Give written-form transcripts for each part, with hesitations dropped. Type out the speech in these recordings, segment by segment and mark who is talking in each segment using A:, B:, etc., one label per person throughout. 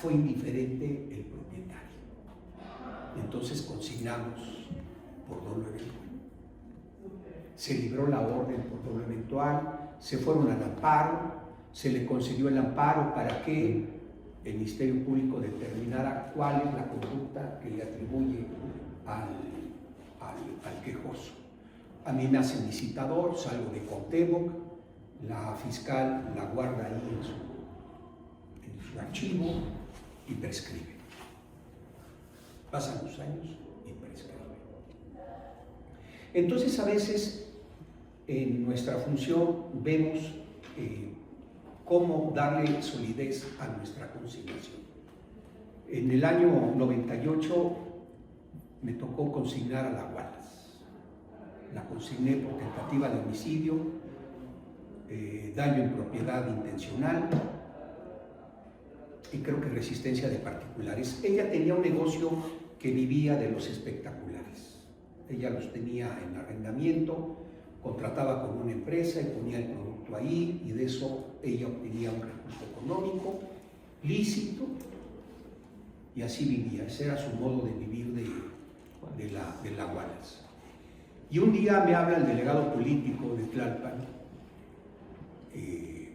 A: fue indiferente el propietario. Entonces consignamos por dolo eventual. Se libró la orden por dolo eventual, se fueron al amparo, se le concedió el amparo para que el Ministerio Público determinara cuál es la conducta que le atribuye al quejoso. A mí me hacen visitador, salgo de Cuauhtémoc, la fiscal la guarda ahí en su archivo y prescribe. Pasan los años y prescribe. Entonces, a veces en nuestra función vemos cómo darle solidez a nuestra consignación. En el año 98 me tocó consignar a la Wallace. La consigné por tentativa de homicidio, daño en propiedad intencional y creo que resistencia de particulares. Ella tenía un negocio que vivía de los espectaculares. Ella los tenía en arrendamiento, contrataba con una empresa y ponía el producto ahí, y de eso ella obtenía un recurso económico lícito y así vivía. Ese era su modo de vivir de la Wallace. Y un día me habla el delegado político de Tlalpan,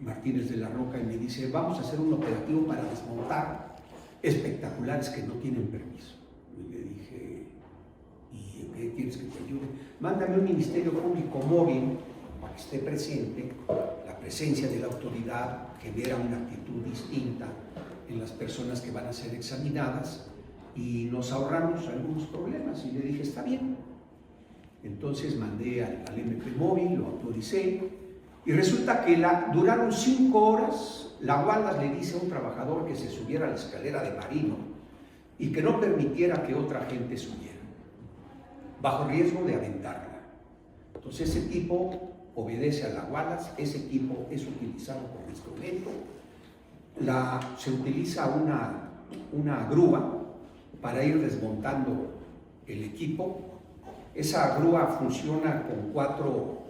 A: Martínez de la Roca, y me dice: vamos a hacer un operativo para desmontar espectaculares que no tienen permiso. Y le dije: ¿y qué quieres que te ayude? Mándame un ministerio público móvil para que esté presente. La presencia de la autoridad genera una actitud distinta en las personas que van a ser examinadas y nos ahorramos algunos problemas. Y le dije: está bien. Entonces mandé al MP móvil, lo autoricé, y resulta que duraron 5 horas. La Wallace le dice a un trabajador que se subiera a la escalera de Marino y que no permitiera que otra gente subiera, bajo riesgo de aventarla. Entonces ese tipo obedece a la Wallace, ese tipo es utilizado como instrumento. Se utiliza una grúa para ir desmontando el equipo. Esa grúa funciona con cuatro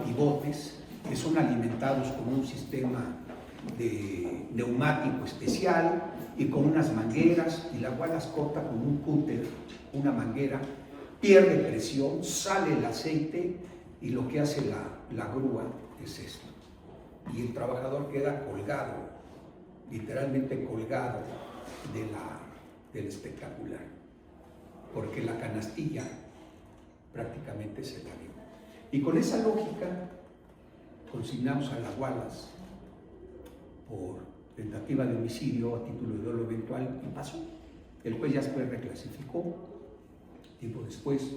A: pivotes que son alimentados con un sistema de neumático especial y con unas mangueras, y la Wallace corta con un cúter, una manguera, pierde presión, sale el aceite, y lo que hace la grúa es esto. Y el trabajador queda colgado, literalmente colgado del espectacular, porque la canastilla prácticamente se la dio. Y con esa lógica consignamos a la Wallace por tentativa de homicidio a título de dolo eventual y pasó. El juez ya después reclasificó tiempo después,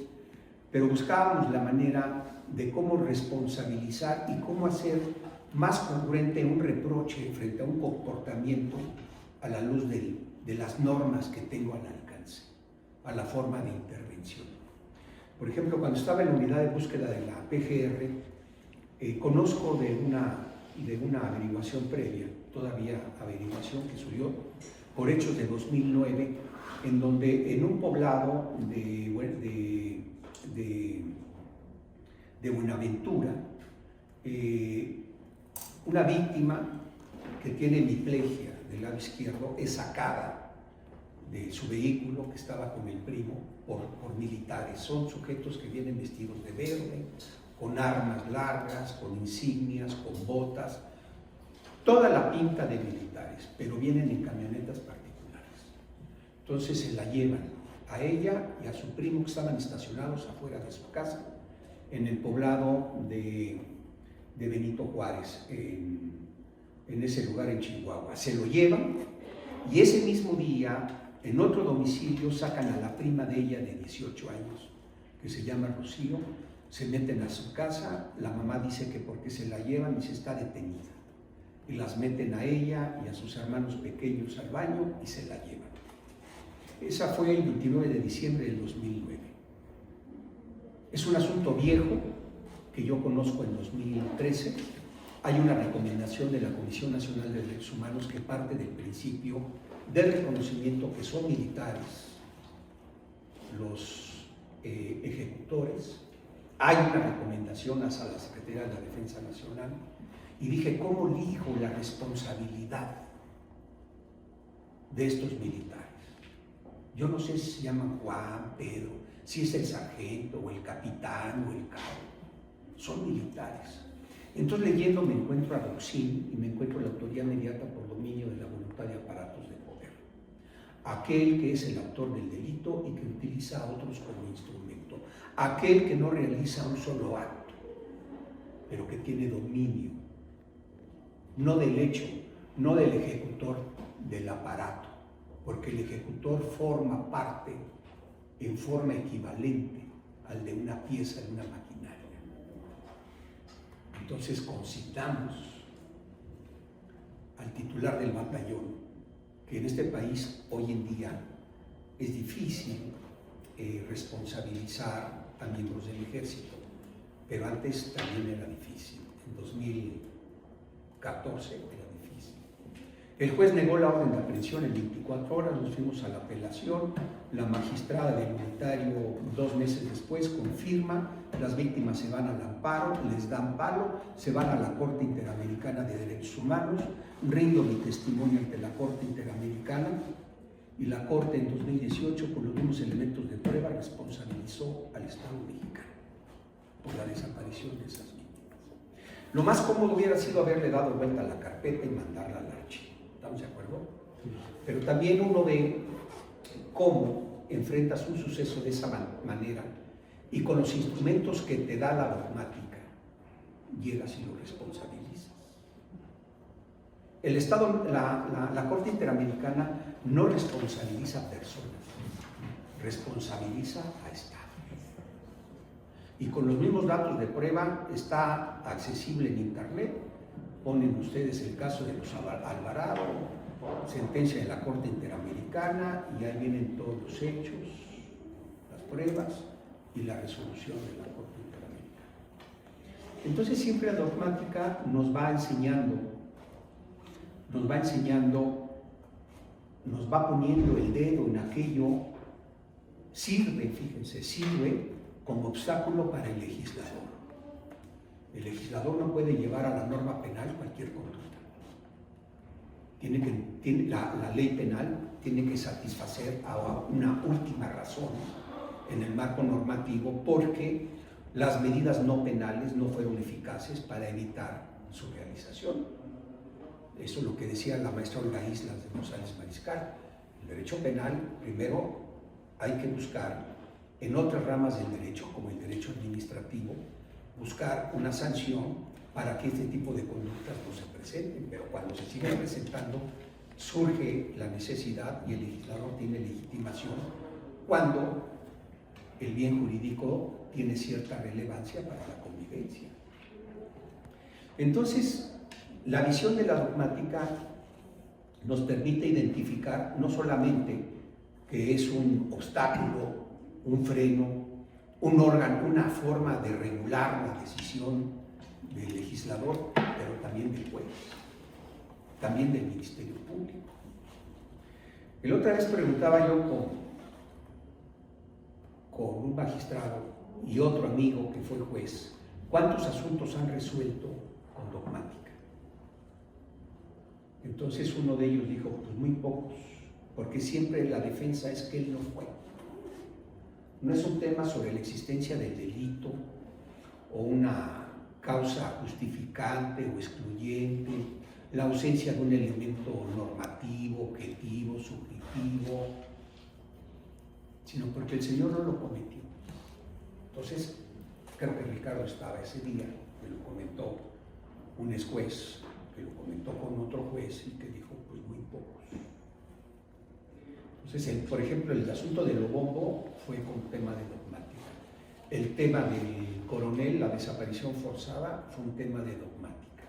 A: pero buscábamos la manera de cómo responsabilizar y cómo hacer más congruente un reproche frente a un comportamiento a la luz de las normas que tengo al alcance, a la forma de intervención. Por ejemplo, cuando estaba en la unidad de búsqueda de la PGR, conozco de una averiguación previa, todavía averiguación que subió por hechos de 2009, en donde en un poblado de Buenaventura, una víctima que tiene hemiplegia del lado izquierdo es sacada de su vehículo, que estaba con el primo, por militares. Son sujetos que vienen vestidos de verde, con armas largas, con insignias, con botas, toda la pinta de militares, pero vienen en camionetas particulares. Entonces se la llevan a ella y a su primo, que estaban estacionados afuera de su casa, en el poblado de Benito Juárez, en ese lugar en Chihuahua. Se lo llevan, y ese mismo día, en otro domicilio, sacan a la prima de ella de 18 años, que se llama Rocío, se meten a su casa. La mamá dice que porque se la llevan y se está detenida, y las meten a ella y a sus hermanos pequeños al baño y se la llevan. Esa fue el 29 de diciembre del 2009. Es un asunto viejo que yo conozco en 2013. Hay una recomendación de la Comisión Nacional de Derechos Humanos que parte del principio del reconocimiento que son militares los ejecutores. Hay una recomendación hacia la Secretaría de la Defensa Nacional, y dije, ¿cómo elijo la responsabilidad de estos militares? Yo no sé si se llaman Juan, Pedro, si es el sargento o el capitán o el cabo. Son militares. Entonces, leyendo, me encuentro a Doxin y me encuentro la autoría mediata por dominio de la voluntad de aparatos de poder. Aquel que es el autor del delito y que utiliza a otros como instrumento. Aquel que no realiza un solo acto, pero que tiene dominio, no del hecho, no del ejecutor, del aparato, porque el ejecutor forma parte en forma equivalente al de una pieza de una maquinaria. Entonces concitamos al titular del batallón, que en este país hoy en día es difícil responsabilizar a miembros del ejército, pero antes también era difícil. En 2014 era difícil. El juez negó la orden de aprehensión en 24 horas, nos fuimos a la apelación, la magistrada del unitario 2 meses después confirma, las víctimas se van al amparo, les dan palo, se van a la Corte Interamericana de Derechos Humanos, rindo mi testimonio ante la Corte Interamericana y la Corte en 2018, con los mismos elementos de prueba, responsabilizó al Estado mexicano por la desaparición de esas víctimas. Lo más cómodo hubiera sido haberle dado vuelta a la carpeta y mandarla al archivo. ¿Estamos de acuerdo? Pero también uno ve cómo enfrentas un suceso de esa manera y con los instrumentos que te da la dogmática, llegas y lo responsabilizas. El Estado, la Corte Interamericana no responsabiliza a personas, responsabiliza a Estados. Y con los mismos datos de prueba está accesible en internet. Ponen ustedes el caso de los Alvarado, sentencia de la Corte Interamericana, y ahí vienen todos los hechos, las pruebas y la resolución de la Corte Interamericana. Entonces siempre la dogmática nos va poniendo el dedo en aquello, sirve como obstáculo para el legislador. El legislador no puede llevar a la norma penal cualquier conducta. La ley penal tiene que satisfacer a una última razón en el marco normativo, porque las medidas no penales no fueron eficaces para evitar su realización. Eso es lo que decía la maestra Olga Islas de González Mariscal. El derecho penal, primero, hay que buscar en otras ramas del derecho, como el derecho administrativo, buscar una sanción para que este tipo de conductas no se presenten, pero cuando se siguen presentando, surge la necesidad y el legislador tiene legitimación cuando el bien jurídico tiene cierta relevancia para la convivencia. Entonces, la visión de la dogmática nos permite identificar no solamente que es un obstáculo, un freno, un órgano, una forma de regular la decisión del legislador, pero también del juez, también del Ministerio Público. La otra vez preguntaba yo con un magistrado y otro amigo que fue juez, ¿cuántos asuntos han resuelto con dogmática? Entonces uno de ellos dijo, pues muy pocos, porque siempre la defensa es que él no fue. No es un tema sobre la existencia del delito o una causa justificante o excluyente, la ausencia de un elemento normativo, objetivo, subjetivo, sino porque el Señor no lo cometió. Entonces, creo que Ricardo estaba ese día, me lo comentó un ex juez, que lo comentó con otro juez y que dijo, pues muy pocos. Entonces, por ejemplo, el asunto del Obombo fue con tema de dogmática. El tema del coronel, la desaparición forzada, fue un tema de dogmática.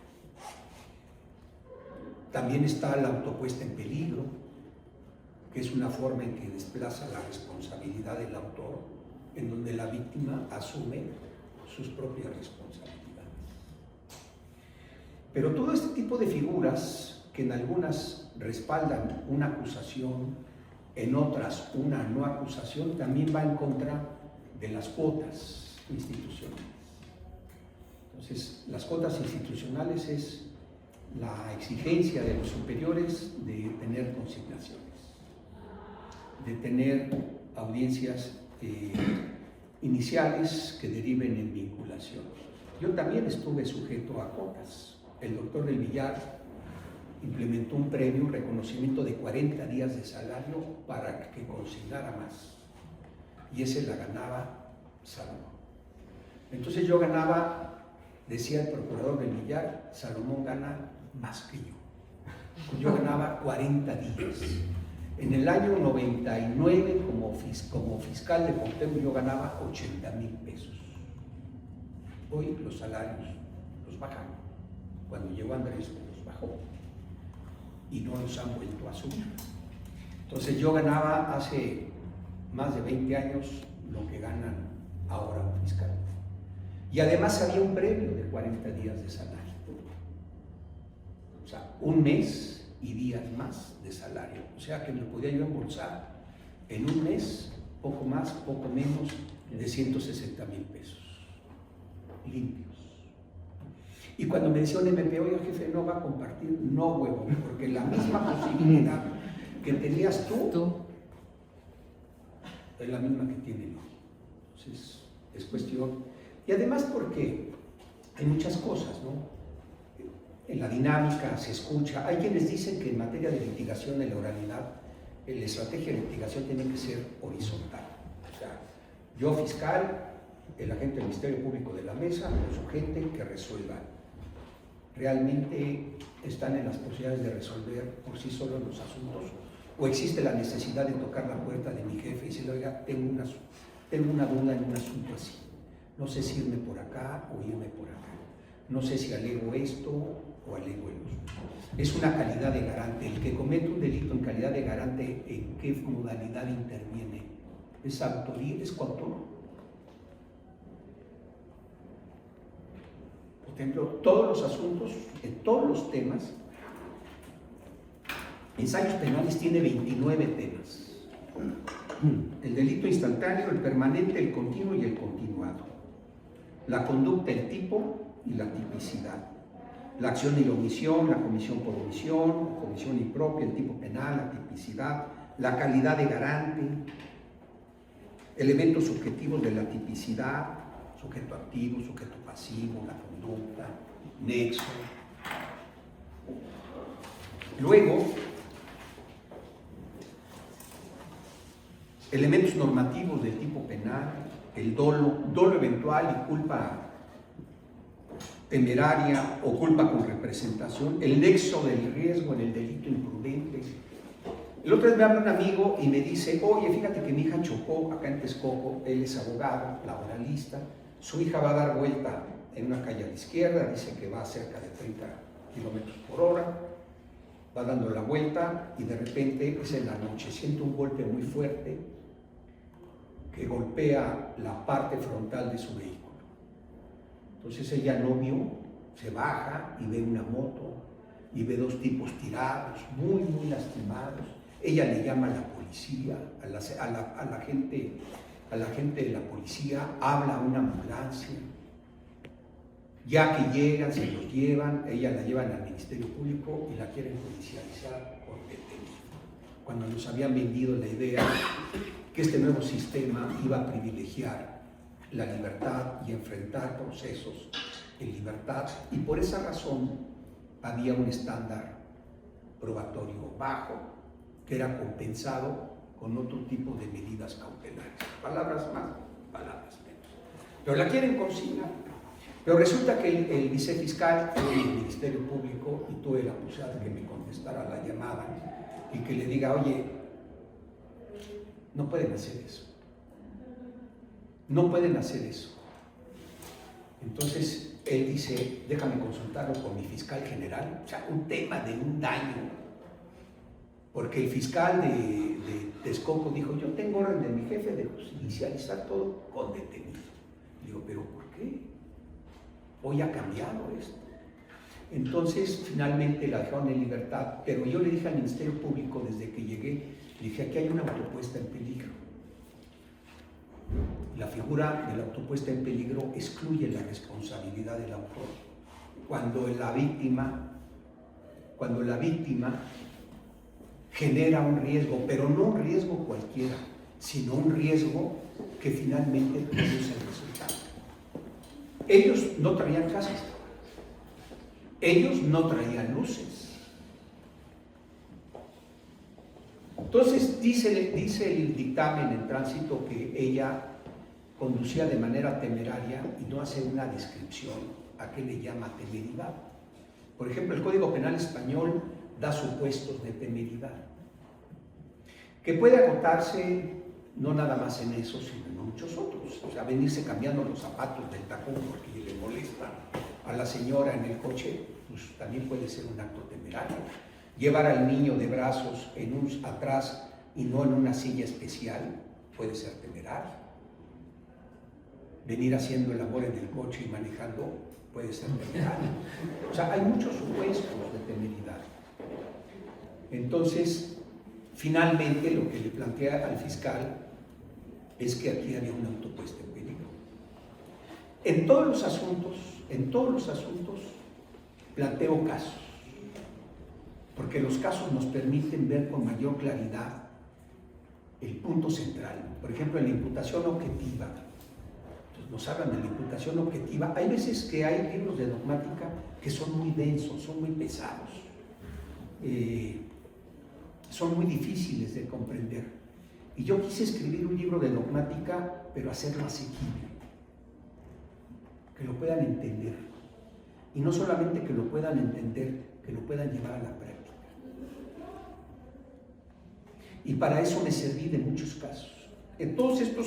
A: También está la autopuesta en peligro, que es una forma en que desplaza la responsabilidad del autor, en donde la víctima asume sus propias responsabilidades. Pero todo este tipo de figuras, que en algunas respaldan una acusación, en otras una no acusación, también va en contra de las cuotas institucionales. Entonces, las cuotas institucionales es la exigencia de los superiores de tener consignaciones, de tener audiencias iniciales que deriven en vinculación. Yo también estuve sujeto a cuotas. El doctor del Villar implementó un premio, un reconocimiento de 40 días de salario para que consignara más. Y ese la ganaba Salomón. Entonces yo ganaba, decía el procurador del Villar, Salomón gana más que yo. Yo ganaba 40 días. En el año 99, como fiscal de Cuauhtémoc, yo ganaba 80,000 pesos. Hoy los salarios los bajaron. Cuando llegó Andrés, los bajó. Y no los han vuelto a subir. Entonces yo ganaba hace más de 20 años lo que ganan ahora un fiscal. Y además había un premio de 40 días de salario. O sea, un mes y días más de salario. O sea que me podía yo embolsar en un mes, poco más, poco menos, de 160,000 pesos. Limpios. Y cuando me decía un MP, oye jefe, no va a compartir, no huevo, porque la misma posibilidad que tenías tú es la misma que tienen hoy. Entonces, es cuestión. Y además porque hay muchas cosas, ¿no? En la dinámica se escucha. Hay quienes dicen que en materia de litigación de la oralidad, la estrategia de litigación tiene que ser horizontal. O sea, yo fiscal, el agente del Ministerio Público de la mesa, o su gente que resuelva. ¿Realmente están en las posibilidades de resolver por sí solos los asuntos? ¿O existe la necesidad de tocar la puerta de mi jefe y decirle, oiga, tengo una duda en un asunto así? No sé si irme por acá o irme por acá. No sé si alego esto o alego el otro. Es una calidad de garante. El que comete un delito en calidad de garante, ¿en qué modalidad interviene? ¿Es autoría? ¿Es coautor? Por ejemplo, todos los asuntos, en todos los temas, ensayos penales tiene 29 temas. El delito instantáneo, el permanente, el continuo y el continuado. La conducta, el tipo y la tipicidad. La acción y la omisión, la comisión por omisión, comisión impropia, el tipo penal, la tipicidad, la calidad de garante, elementos subjetivos de la tipicidad, sujeto activo, sujeto pasivo, la conducta, nexo. Luego, elementos normativos del tipo penal, el dolo eventual y culpa temeraria o culpa con representación, el nexo del riesgo en el delito imprudente. El otro día me habla un amigo y me dice, oye, fíjate que mi hija chocó acá en Texcoco, él es abogado, laboralista, su hija va a dar vuelta en una calle a la izquierda, dice que va a cerca de 30 kilómetros por hora, va dando la vuelta y de repente es en la noche, siente un golpe muy fuerte que golpea la parte frontal de su vehículo. Entonces ella no vio, se baja y ve una moto y ve dos tipos tirados, muy lastimados. Ella le llama a la policía, a la gente de la policía, habla a una ambulancia. Ya que llegan, se los llevan, ella la llevan al Ministerio Público y la quieren judicializar por detenido. Cuando nos habían vendido la idea que este nuevo sistema iba a privilegiar la libertad y enfrentar procesos en libertad, y por esa razón había un estándar probatorio bajo que era compensado con otro tipo de medidas cautelares. Palabras más, palabras menos. Pero la quieren consignar. Pero resulta que el vicefiscal fue del Ministerio Público y tuve la posibilidad de que me contestara la llamada y que le diga, oye, no pueden hacer eso. No pueden hacer eso. Entonces él dice, déjame consultarlo con mi fiscal general, o sea, un tema de un daño, porque el fiscal de Texcoco dijo, yo tengo orden de mi jefe de judicializar todo con detenido. Digo, ¿pero por qué? Hoy ha cambiado esto. Entonces finalmente la dejaron en libertad, pero yo le dije al Ministerio Público desde que llegué, le dije, aquí hay una autopuesta en peligro. La figura de la autopuesta en peligro excluye la responsabilidad del autor. Cuando la víctima genera un riesgo, pero no un riesgo cualquiera, sino un riesgo que finalmente produce el resultado. Ellos no traían casas, ellos no traían luces. Entonces dice el dictamen en tránsito que ella conducía de manera temeraria y no hace una descripción a qué le llama temeridad. Por ejemplo, el Código Penal español da supuestos de temeridad, que puede agotarse no nada más en eso, sino en muchos otros. O sea, venirse cambiando los zapatos del tacón porque le molesta a la señora en el coche, pues también puede ser un acto temerario. Llevar al niño de brazos atrás y no en una silla especial puede ser temerario. Venir haciendo el amor en el coche y manejando puede ser temerario. O sea, hay muchos supuestos de temeridad. Entonces, finalmente lo que le plantea al fiscal es que aquí había una autopuesta en peligro. En todos los asuntos planteo casos, porque los casos nos permiten ver con mayor claridad el punto central. Por ejemplo, en la imputación objetiva, nos hablan de la imputación objetiva. Hay veces que hay libros de dogmática que son muy densos, son muy pesados, son muy difíciles de comprender. Y yo quise escribir un libro de dogmática, pero hacerlo asequible, que lo puedan entender. Y no solamente que lo puedan entender, que lo puedan llevar a la práctica. Y para eso me serví de muchos casos. En todos estos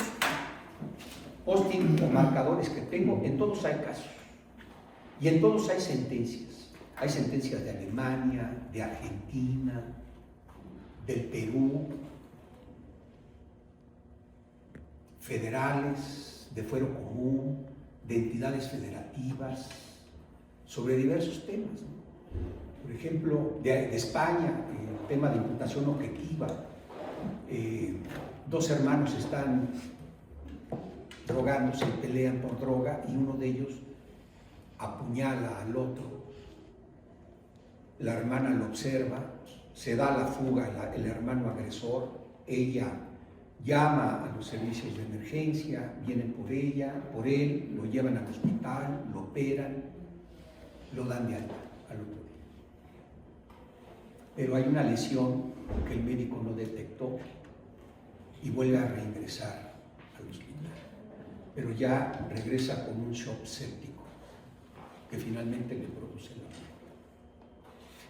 A: post-it o marcadores que tengo, en todos hay casos. Y en todos hay sentencias. Hay sentencias de Alemania, de Argentina, del Perú, federales, de fuero común, de entidades federativas, sobre diversos temas, ¿no? Por ejemplo, de España, el tema de imputación objetiva. Dos hermanos están drogándose, pelean por droga y uno de ellos apuñala al otro. La hermana lo observa, se da a la fuga el hermano agresor, ella llama a los servicios de emergencia, vienen por él, lo llevan al hospital, lo operan, lo dan de alta al otro día. Pero hay una lesión que el médico no detectó y vuelve a reingresar al hospital. Pero ya regresa con un shock séptico que finalmente le produce la muerte.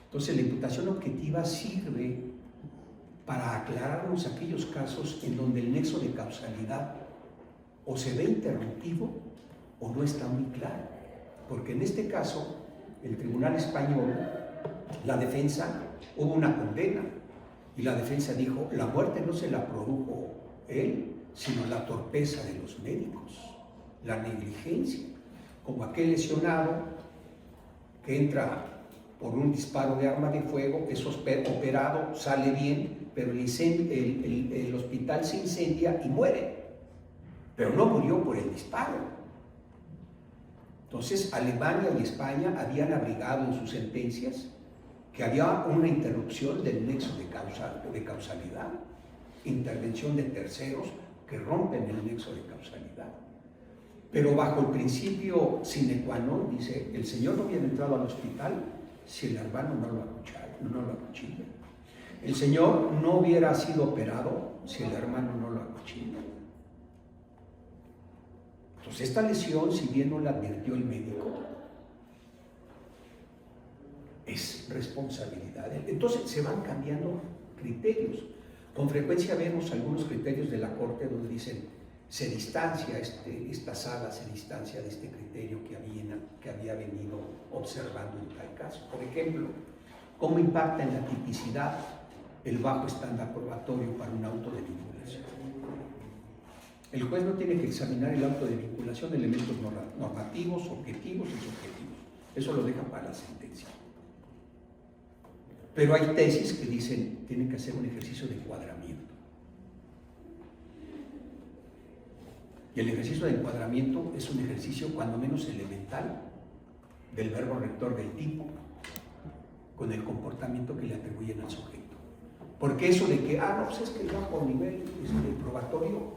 A: Entonces la imputación objetiva sirve para aclararnos aquellos casos en donde el nexo de causalidad o se ve interrumpido o no está muy claro. Porque en este caso, el Tribunal Español, la defensa, hubo una condena y la defensa dijo, la muerte no se la produjo él, sino la torpeza de los médicos, la negligencia, como aquel lesionado que entra por un disparo de arma de fuego, es operado, sale bien, pero el hospital se incendia y muere, pero no murió por el disparo. Entonces, Alemania y España habían abrigado en sus sentencias que había una interrupción del nexo de causalidad, intervención de terceros que rompen el nexo de causalidad. Pero bajo el principio sine qua non, dice, el señor no hubiera entrado al hospital si el hermano no lo acuchilla. El señor no hubiera sido operado si el hermano no lo acuchilla. Entonces esta lesión, si bien no la advirtió el médico, es responsabilidad. Entonces se van cambiando criterios. Con frecuencia vemos algunos criterios de la Corte donde dicen se distancia, esta sala se distancia de este criterio que había venido observando en tal caso. Por ejemplo, ¿cómo impacta en la tipicidad el bajo estándar probatorio para un auto de vinculación? El juez no tiene que examinar el auto de vinculación de elementos normativos, objetivos y subjetivos. Eso lo deja para la sentencia. Pero hay tesis que dicen tienen que hacer un ejercicio de encuadramiento. Y el ejercicio de encuadramiento es un ejercicio cuando menos elemental del verbo rector del tipo, con el comportamiento que le atribuyen al sujeto. Porque eso de que, no, pues es que ya por nivel probatorio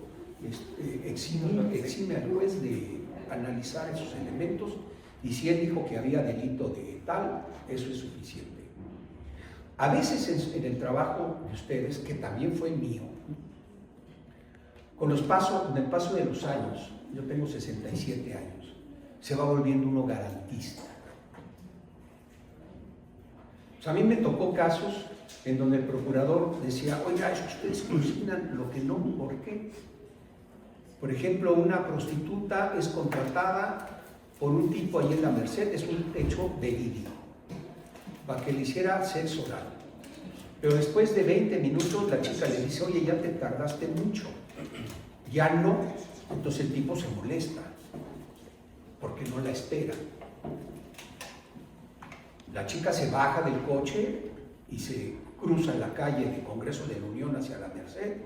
A: exime al juez de analizar esos elementos, y si él dijo que había delito de tal, eso es suficiente. A veces en el trabajo de ustedes, que también fue mío, con el paso de los años, yo tengo 67 años, se va volviendo uno garantista. O sea, a mí me tocó casos en donde el procurador decía, oiga, es que ustedes consignan lo que no, ¿por qué? Por ejemplo, una prostituta es contratada por un tipo ahí en la Merced, es un hecho verídico, para que le hiciera sexo oral. Pero después de 20 minutos la chica le dice, oye, ya te tardaste mucho, ya no. Entonces el tipo se molesta, porque no la espera. La chica se baja del coche y se cruza la calle de Congreso de la Unión hacia la Merced,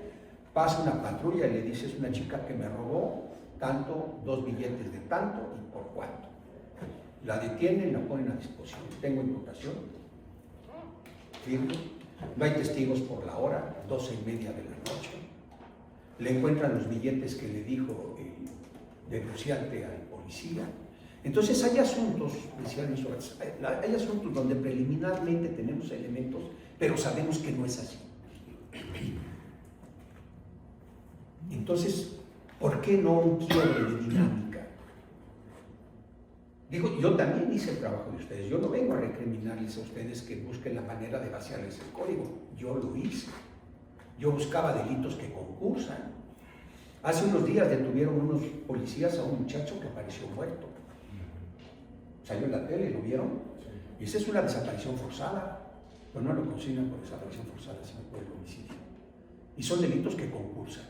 A: pasa una patrulla y le dice, es una chica que me robó tanto, 2 billetes de tanto y por cuánto. La detienen, la ponen a disposición. Tengo imputación, firme, no hay testigos por la hora, 12:30 de la noche. Le encuentran los billetes que le dijo el denunciante al policía. Entonces hay asuntos, decían eso, hay asuntos donde preliminarmente tenemos elementos, pero sabemos que no es así. Entonces, ¿por qué no un quiebre de dinámica? Digo, yo también hice el trabajo de ustedes, yo no vengo a recriminarles a ustedes que busquen la manera de vaciarles el código, yo lo hice. Yo buscaba delitos que concursan. Hace unos días detuvieron unos policías a un muchacho que apareció muerto. Salió en la tele, ¿lo vieron? Y esa es una desaparición forzada. Pero no lo consignan por desaparición forzada, sino por el homicidio. Y son delitos que concursan.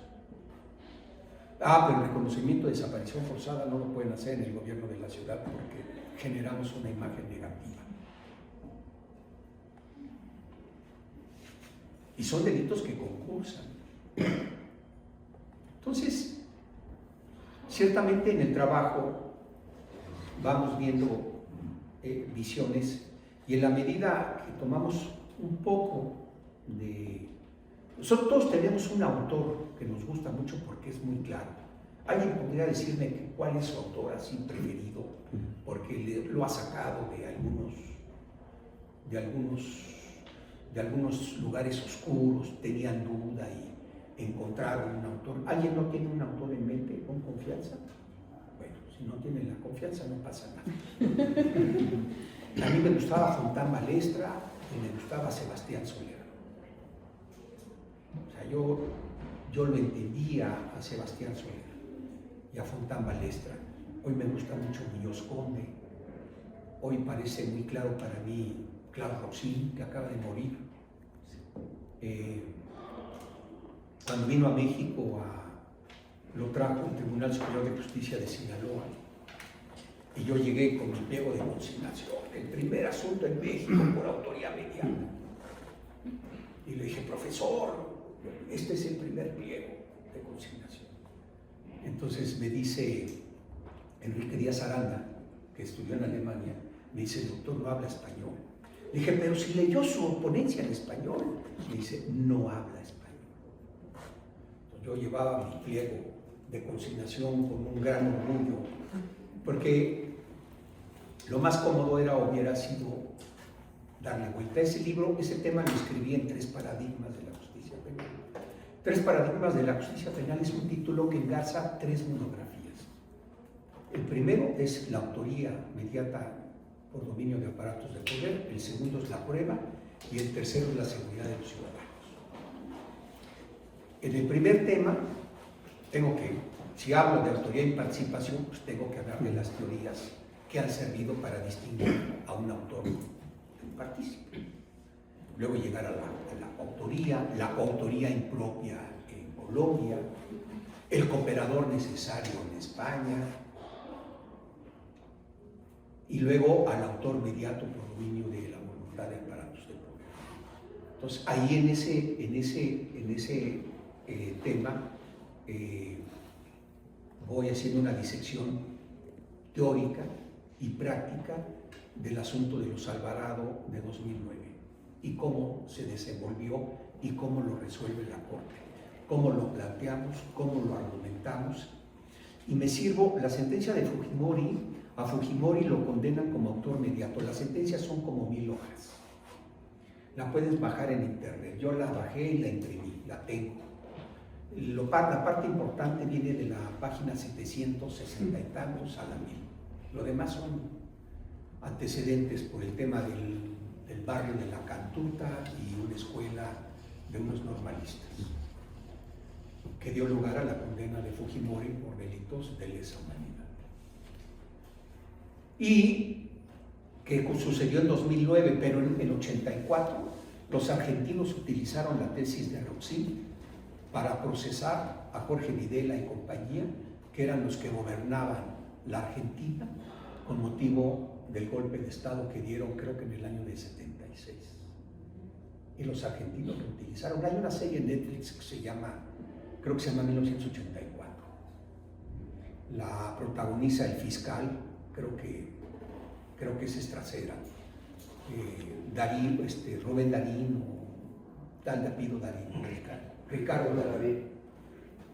A: Pero el reconocimiento de desaparición forzada no lo pueden hacer en el gobierno de la ciudad porque generamos una imagen negativa. Y son delitos que concursan. Entonces, ciertamente en el trabajo vamos viendo visiones, y en la medida que tomamos un poco de... Nosotros todos tenemos un autor que nos gusta mucho porque es muy claro. ¿Alguien podría decirme cuál es su autor así preferido? Porque lo ha sacado de algunos lugares oscuros, tenían duda y encontraron un autor. ¿Alguien no tiene un autor en mente con confianza? Bueno, si no tiene la confianza no pasa nada. A mí me gustaba Fontán Balestra y me gustaba Sebastián Soler. O sea, yo lo entendía a Sebastián Soler y a Fontán Balestra. Hoy me gusta mucho Muñoz Conde. Hoy parece muy claro para mí Claude Roxin, que acaba de morir. Cuando vino a México, lo trajo el Tribunal Superior de Justicia de Sinaloa. Y yo llegué con mi pliego de consignación, el primer asunto en México por autoría mediana. Y le dije, profesor, este es el primer pliego de consignación. Entonces me dice Enrique Díaz Aranda, que estudió en Alemania, me dice, el doctor no habla español. Le dije, pero si leyó su ponencia en español. Me dice, no habla español. Entonces, yo llevaba mi pliego de consignación con un gran orgullo, porque lo más cómodo hubiera sido darle vuelta a ese libro. Ese tema lo escribí en 3 paradigmas de la justicia penal. 3 paradigmas de la justicia penal es un título que engarza 3 monografías. El primero es la autoría mediata por dominio de aparatos de poder, el segundo es la prueba y el tercero es la seguridad de los ciudadanos. En el primer tema, si hablo de autoría y participación, pues tengo que hablar de las teorías que han servido para distinguir a un autor de un partícipe. Luego llegar a la coautoría impropia en Colombia, el cooperador necesario en España, y luego al autor mediato por dominio de la voluntad de aparatos de poder. Entonces, ahí en ese tema voy haciendo una disección teórica y práctica del asunto de los Alvarado de 2009 y cómo se desenvolvió y cómo lo resuelve la Corte, cómo lo planteamos, cómo lo argumentamos. Y me sirvo la sentencia de Fujimori. A Fujimori lo condenan como autor mediato. Las sentencias son como 1000 hojas. La puedes bajar en internet. Yo la bajé y la imprimí, la tengo. La parte importante viene de la página 760 y tantos a la 1000. Lo demás son antecedentes por el tema del barrio de la Cantuta y una escuela de unos normalistas, que dio lugar a la condena de Fujimori por delitos de lesa humanidad. Y que sucedió en 2009, pero en el 84 los argentinos utilizaron la tesis de Roxin para procesar a Jorge Videla y compañía, que eran los que gobernaban la Argentina con motivo del golpe de Estado que dieron, creo que en el año de 76. Y los argentinos lo utilizaron. Hay una serie en Netflix que se llama, creo que se llama 1984. La protagoniza el fiscal, creo que es Estracera, Darín, Rubén Darín, o tal de apellido Darín, Ricardo Darín.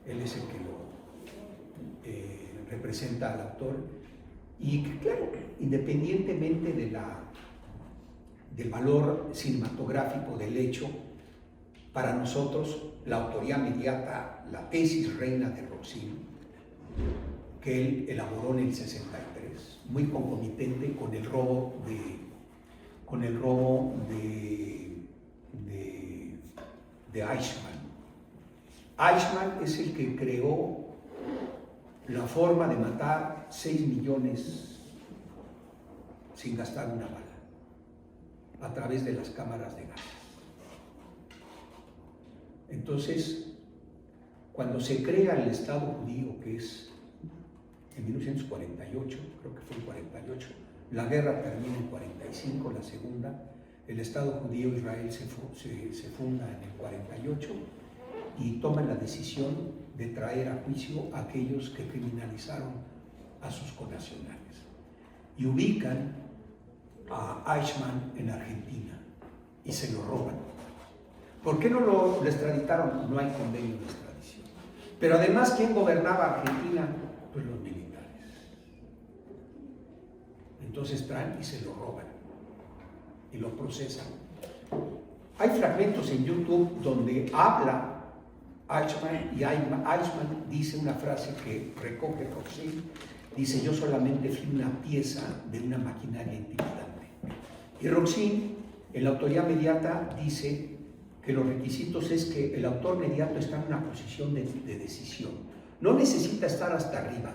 A: Él es el que lo representa al autor. Y claro, independientemente del valor cinematográfico del hecho, para nosotros la autoría mediata, la tesis reina de Roxin, que él elaboró en el 63, muy concomitente con el robo de Eichmann. Eichmann es el que creó la forma de matar 6 millones sin gastar una bala, a través de las cámaras de gas. Entonces, cuando se crea el Estado judío, que es en 1948, creo que fue en 48, la guerra termina en 45, la segunda, el Estado judío Israel se funda en el 48 y toma la decisión de traer a juicio a aquellos que criminalizaron a sus connacionales. Y ubican a Eichmann en Argentina y se lo roban. ¿Por qué no lo extraditaron? No hay convenio de extradición. Pero además, ¿quién gobernaba Argentina? Pues los militares. Entonces traen y se lo roban y lo procesan. Hay fragmentos en YouTube donde habla Eichmann y Eichmann dice una frase que recoge Roxin, dice: yo solamente fui una pieza de una maquinaria intimidante. Y Roxin, en la autoría mediata, dice que los requisitos es que el autor mediato está en una posición de decisión. No necesita estar hasta arriba,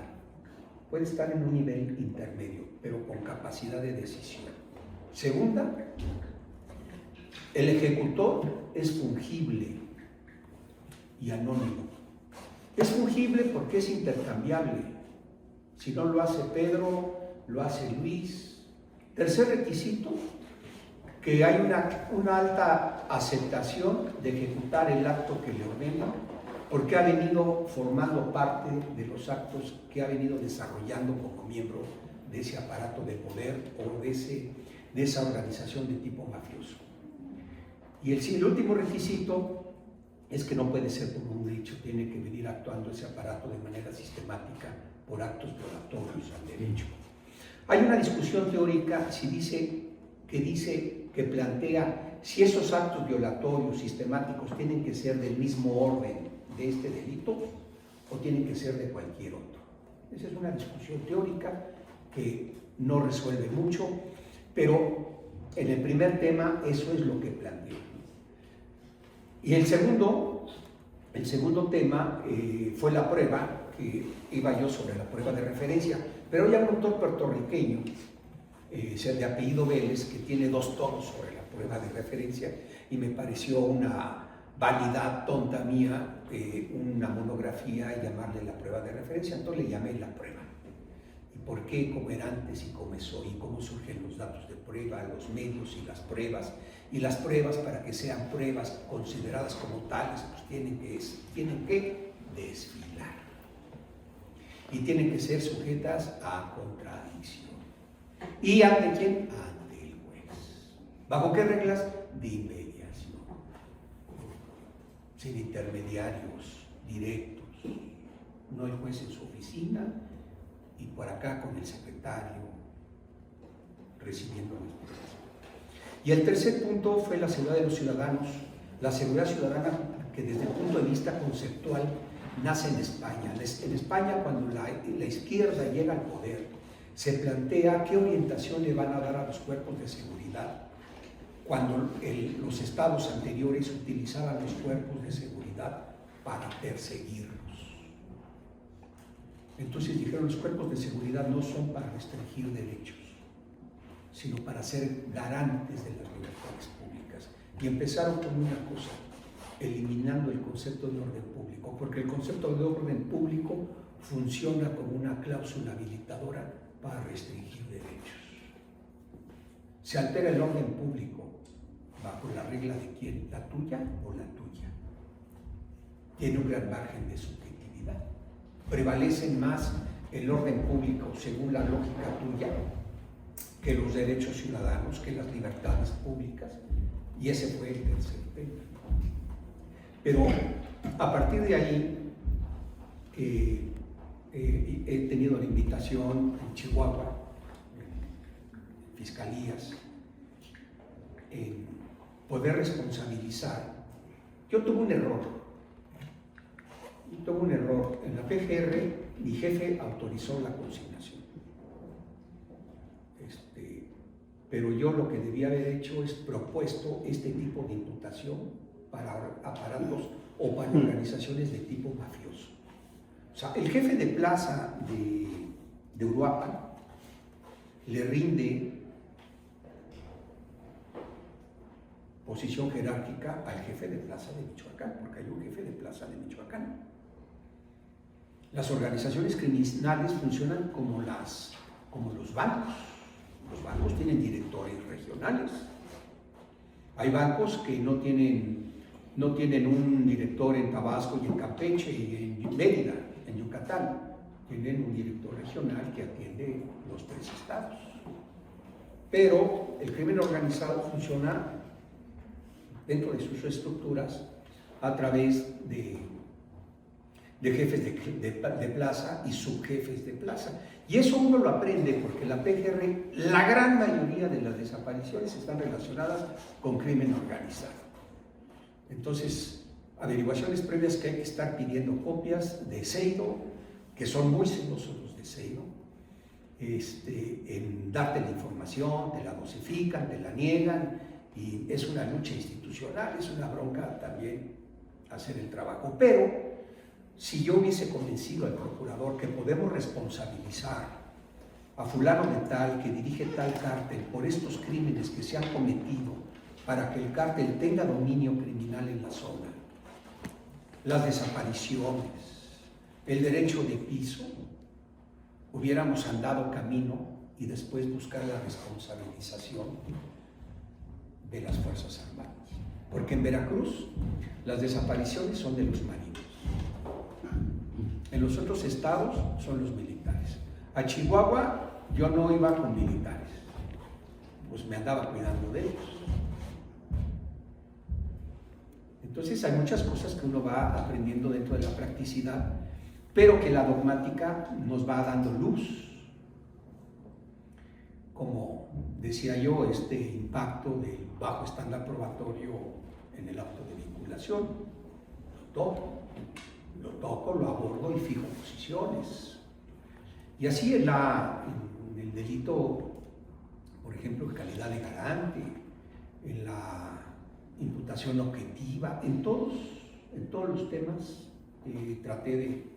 A: puede estar en un nivel intermedio, pero con capacidad de decisión. Segunda, el ejecutor es fungible y anónimo. Es fungible porque es intercambiable. Si no lo hace Pedro, lo hace Luis. Tercer requisito, que hay una alta aceptación de ejecutar el acto que le ordena, porque ha venido formando parte de los actos que ha venido desarrollando como miembro de ese aparato de poder o de esa organización de tipo mafioso. Y el último requisito es que no puede ser por un hecho, tiene que venir actuando ese aparato de manera sistemática por actos violatorios al derecho. Hay una discusión teórica que plantea si esos actos violatorios sistemáticos tienen que ser del mismo orden de este delito o tienen que ser de cualquier otro. Esa es una discusión teórica que no resuelve mucho, pero en el primer tema eso es lo que planteo. Y el segundo tema fue la prueba, que iba yo sobre la prueba de referencia, pero hay un autor puertorriqueño, de apellido Vélez, que tiene 2 tomos sobre la prueba de referencia, y me pareció una vanidad tonta mía, una monografía, y llamarle la prueba de referencia. Entonces le llamé la prueba. ¿Y por qué? Cómo era antes y cómo es hoy, cómo surgen los datos de prueba, los medios y las pruebas. Y las pruebas, para que sean pruebas consideradas como tales, pues tienen que desfilar. y tienen que ser sujetas a contradicción. ¿Y ante quién? Ante el juez. ¿Bajo qué reglas? De inmediación, sin intermediarios directos, no el juez en su oficina y por acá con el secretario recibiendo las pruebas. Y el tercer punto fue la seguridad de los ciudadanos, la seguridad ciudadana que desde el punto de vista conceptual nace en España. En España, cuando la izquierda llega al poder, se plantea qué orientación le van a dar a los cuerpos de seguridad, cuando los estados anteriores utilizaban los cuerpos de seguridad para perseguirlos. Entonces dijeron, los cuerpos de seguridad no son para restringir derechos, sino para ser garantes de las libertades públicas. Y empezaron con una cosa, eliminando el concepto de orden público, porque el concepto de orden público funciona como una cláusula habilitadora para restringir derechos. Se altera el orden público bajo la regla de quién, la tuya o la tuya. Tiene un gran margen de subjetividad. Prevalecen más el orden público según la lógica tuya que los derechos ciudadanos, que las libertades públicas, y ese fue el tercer tema. Pero a partir de ahí he tenido la invitación en Chihuahua, en fiscalías, en poder responsabilizar. Yo tuve un error. En la PGR, mi jefe autorizó la consignación. Pero yo lo que debía haber hecho es propuesto este tipo de imputación para aparatos o para organizaciones de tipo mafioso. O sea, el jefe de plaza de Uruapan le rinde posición jerárquica al jefe de plaza de Michoacán, porque hay un jefe de plaza de Michoacán. Las organizaciones criminales funcionan como los bancos. Los bancos tienen directores regionales. Hay bancos que no tienen un director en Tabasco y en Campeche y en Mérida, en Yucatán. Tienen un director regional que atiende los 3 estados. Pero el crimen organizado funciona dentro de sus estructuras a través de jefes de plaza y subjefes de plaza. Y eso uno lo aprende porque la PGR, la gran mayoría de las desapariciones están relacionadas con crimen organizado. Entonces, averiguaciones previas que hay que estar pidiendo copias de Seido, que son muy celosos los de Seido, en darte la información, te la dosifican, te la niegan, y es una lucha institucional, es una bronca también hacer el trabajo. Pero si yo hubiese convencido al procurador que podemos responsabilizar a fulano de tal que dirige tal cártel por estos crímenes que se han cometido para que el cártel tenga dominio criminal en la zona, las desapariciones, el derecho de piso, hubiéramos andado camino y después buscar la responsabilización de las Fuerzas Armadas. Porque en Veracruz las desapariciones son de los marinos. En los otros estados son los militares. A Chihuahua yo no iba con militares, pues me andaba cuidando de ellos. Entonces hay muchas cosas que uno va aprendiendo dentro de la practicidad, pero que la dogmática nos va dando luz. Como decía yo, este impacto del bajo estándar probatorio en el acto de vinculación, lo toco, lo abordo y fijo posiciones. Y así en el delito, por ejemplo, de calidad de garante, en la imputación objetiva, en todos los temas traté de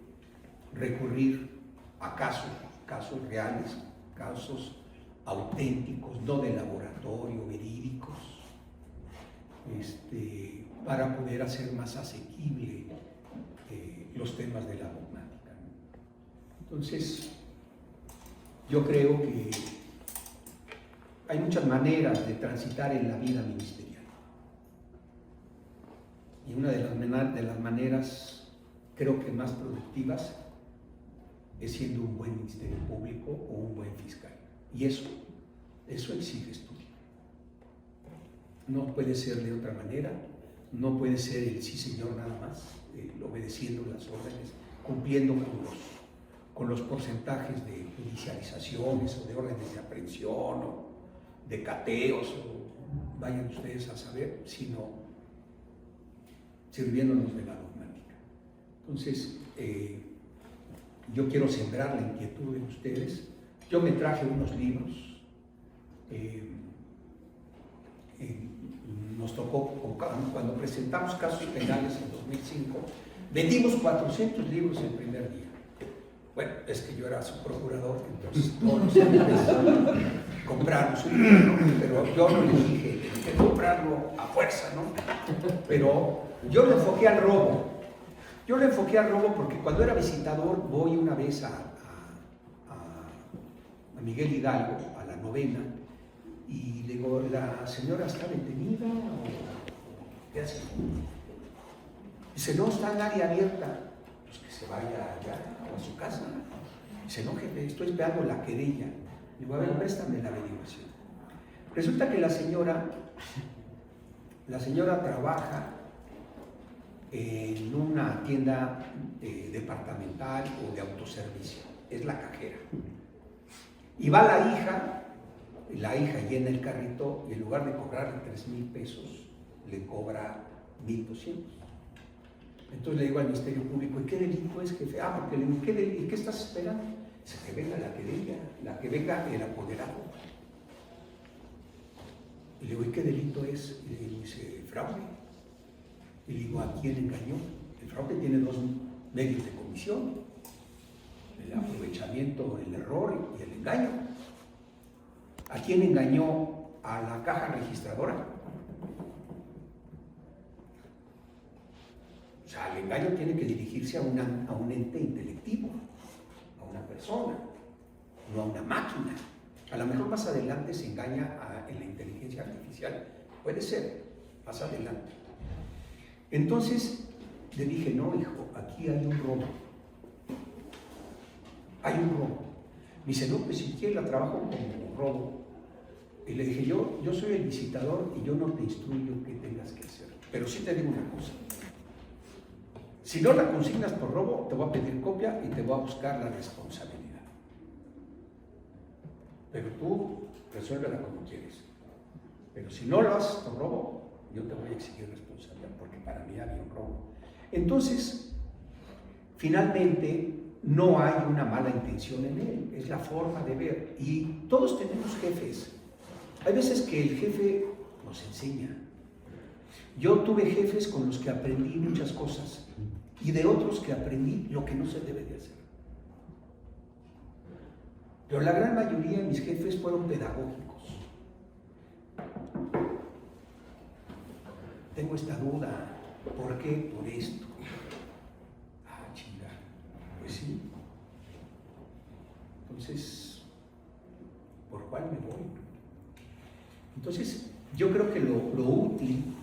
A: recurrir a casos reales, casos auténticos, no de laboratorio, verídicos, para poder hacer más asequible los temas de la dogmática. Entonces, yo creo que hay muchas maneras de transitar en la vida ministerial. Y una de las maneras, creo que más productivas, es siendo un buen ministerio público o un buen fiscal. Y eso exige estudio. No puede ser de otra manera, no puede ser el sí señor nada más, obedeciendo las órdenes, cumpliendo con los porcentajes de judicializaciones o de órdenes de aprehensión o de cateos, o vayan ustedes a saber, sino sirviéndonos de la dogmática. Entonces, yo quiero sembrar la inquietud en ustedes. Yo me traje unos libros. Nos tocó, cuando presentamos casos penales en 2005, vendimos 400 libros el primer día. Bueno, es que yo era su procurador, entonces todos los hombres compramos un libro, pero yo no les dije que comprarlo a fuerza, ¿no? Pero yo le enfoqué al robo. Yo le enfoqué al robo porque cuando era visitador voy una vez a Miguel Hidalgo, a la novena, y le digo, ¿la señora está detenida o qué hace? Dice, no, está en área abierta. Pues que se vaya allá a su casa. Dice, no, jefe, estoy esperando la querella. Digo, a ver, préstame la averiguación. Resulta que la señora trabaja en una tienda departamental o de autoservicio, es la cajera. Y va la hija llena el carrito y en lugar de cobrarle 3,000 pesos, le cobra 1,200. Entonces le digo al Ministerio Público, ¿y qué delito es, jefe? Porque le digo, ¿qué estás esperando? Dice, que venga la querella, que venga el apoderado. Y le digo, ¿y qué delito es? Y le dice, fraude. Y le digo, ¿a quién engañó? El fraude tiene 2 medios de comisión: el aprovechamiento, el error y el engaño. ¿A quién engañó? A la caja registradora. O sea, el engaño tiene que dirigirse a un ente intelectivo, a una persona, no a una máquina. A lo mejor más adelante se engaña en la inteligencia artificial. Puede ser, más adelante. Entonces le dije, no, hijo, aquí hay un robo. Hay un robo. Me dice, no, pues si quieres la trabajo como robo. Y le dije, yo soy el visitador y yo no te instruyo qué tengas que hacer. Pero sí te digo una cosa. Si no la consignas por robo, te voy a pedir copia y te voy a buscar la responsabilidad. Pero tú resuélvela como quieres. Pero si no lo haces por robo, yo te voy a exigir responsabilidad, porque para mí había un robo. Entonces, finalmente, no hay una mala intención en él, es la forma de ver. Y todos tenemos jefes. Hay veces que el jefe nos enseña. Yo tuve jefes con los que aprendí muchas cosas y de otros que aprendí lo que no se debe de hacer. Pero la gran mayoría de mis jefes fueron pedagógicos. Tengo esta duda, ¿por qué? Por esto. Ah, chinga, pues sí. Entonces, ¿por cuál me voy? Entonces, yo creo que lo útil,